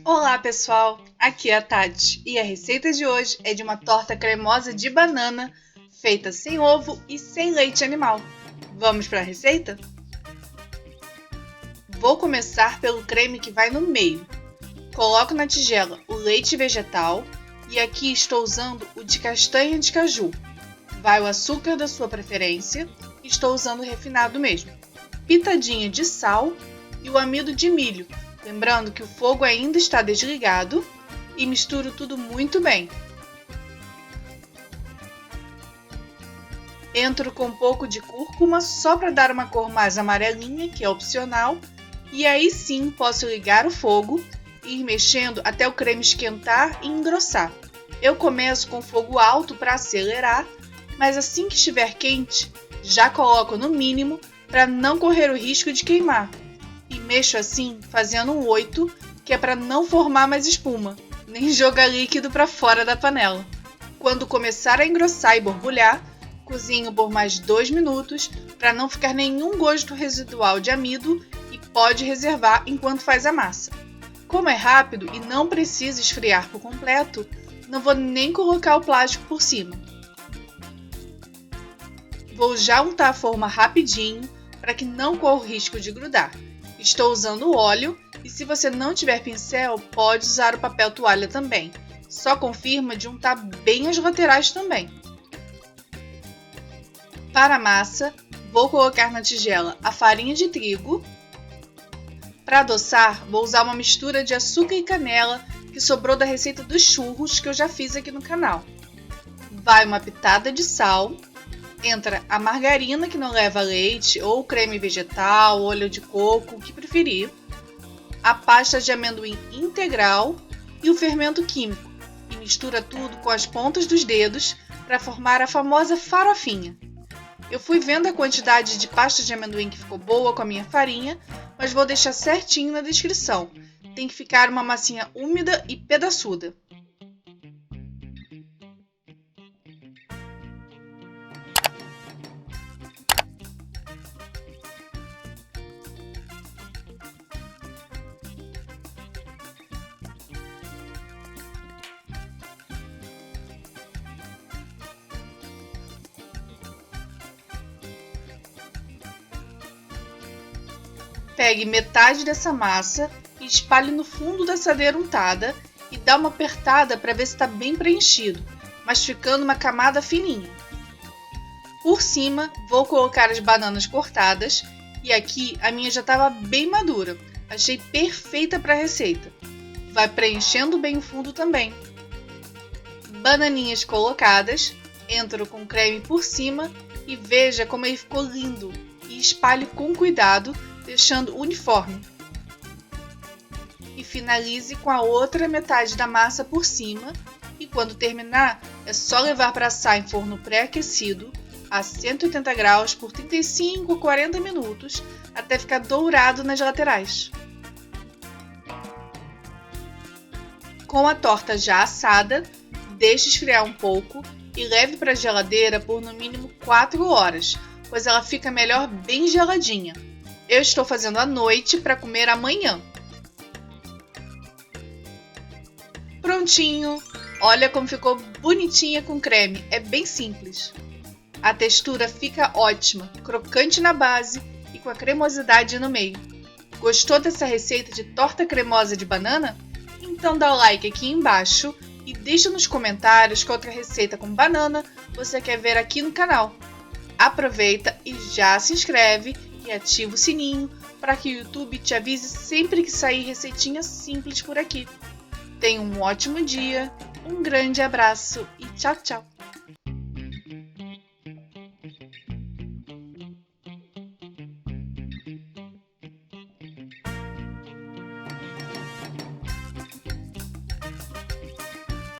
Olá pessoal, aqui é a Tati e a receita de hoje é de uma torta cremosa de banana feita sem ovo e sem leite animal. Vamos para a receita? Vou começar pelo creme que vai no meio. Coloco na tigela o leite vegetal e aqui estou usando o de castanha de caju. Vai o açúcar da sua preferência, estou usando o refinado mesmo. Pitadinha de sal e o amido de milho. Lembrando que o fogo ainda está desligado e misturo tudo muito bem. Entro com um pouco de cúrcuma só para dar uma cor mais amarelinha, que é opcional, e aí sim posso ligar o fogo e ir mexendo até o creme esquentar e engrossar. Eu começo com fogo alto para acelerar, mas assim que estiver quente, já coloco no mínimo para não correr o risco de queimar. E mexo assim, fazendo um 8, que é para não formar mais espuma, nem jogar líquido para fora da panela. Quando começar a engrossar e borbulhar, cozinho por mais 2 minutos para não ficar nenhum gosto residual de amido e pode reservar enquanto faz a massa. Como é rápido e não precisa esfriar por completo, não vou nem colocar o plástico por cima. Vou já untar a forma rapidinho para que não corra o risco de grudar. Estou usando óleo e se você não tiver pincel, pode usar o papel toalha também. Só confirma de untar bem as laterais também. Para a massa, vou colocar na tigela a farinha de trigo. Para adoçar, vou usar uma mistura de açúcar e canela que sobrou da receita dos churros que eu já fiz aqui no canal. Vai uma pitada de sal. Entra a margarina que não leva leite, ou creme vegetal, óleo de coco, o que preferir, a pasta de amendoim integral e o fermento químico, e mistura tudo com as pontas dos dedos para formar a famosa farofinha. Eu fui vendo a quantidade de pasta de amendoim que ficou boa com a minha farinha, mas vou deixar certinho na descrição. Tem que ficar uma massinha úmida e pedaçuda. Pegue metade dessa massa e espalhe no fundo da assadeira untada e dá uma apertada para ver se está bem preenchido, mas ficando uma camada fininha. Por cima, vou colocar as bananas cortadas e aqui a minha já estava bem madura, achei perfeita para a receita. Vai preenchendo bem o fundo também. Bananinhas colocadas, entro com creme por cima e veja como ele ficou lindo e espalhe com cuidado, deixando uniforme. E finalize com a outra metade da massa por cima e quando terminar é só levar para assar em forno pré-aquecido a 180 graus por 35 a 40 minutos até ficar dourado nas laterais. Com a torta já assada, deixe esfriar um pouco e leve para a geladeira por no mínimo 4 horas, pois ela fica melhor bem geladinha. Eu estou fazendo à noite para comer amanhã. Prontinho! Olha como ficou bonitinha com creme, é bem simples. A textura fica ótima, crocante na base e com a cremosidade no meio. Gostou dessa receita de torta cremosa de banana? Então dá o like aqui embaixo e deixa nos comentários qual outra receita com banana você quer ver aqui no canal. Aproveita e já se inscreve e ativa o sininho para que o YouTube te avise sempre que sair receitinha simples por aqui. Tenha um ótimo dia, um grande abraço e tchau, tchau!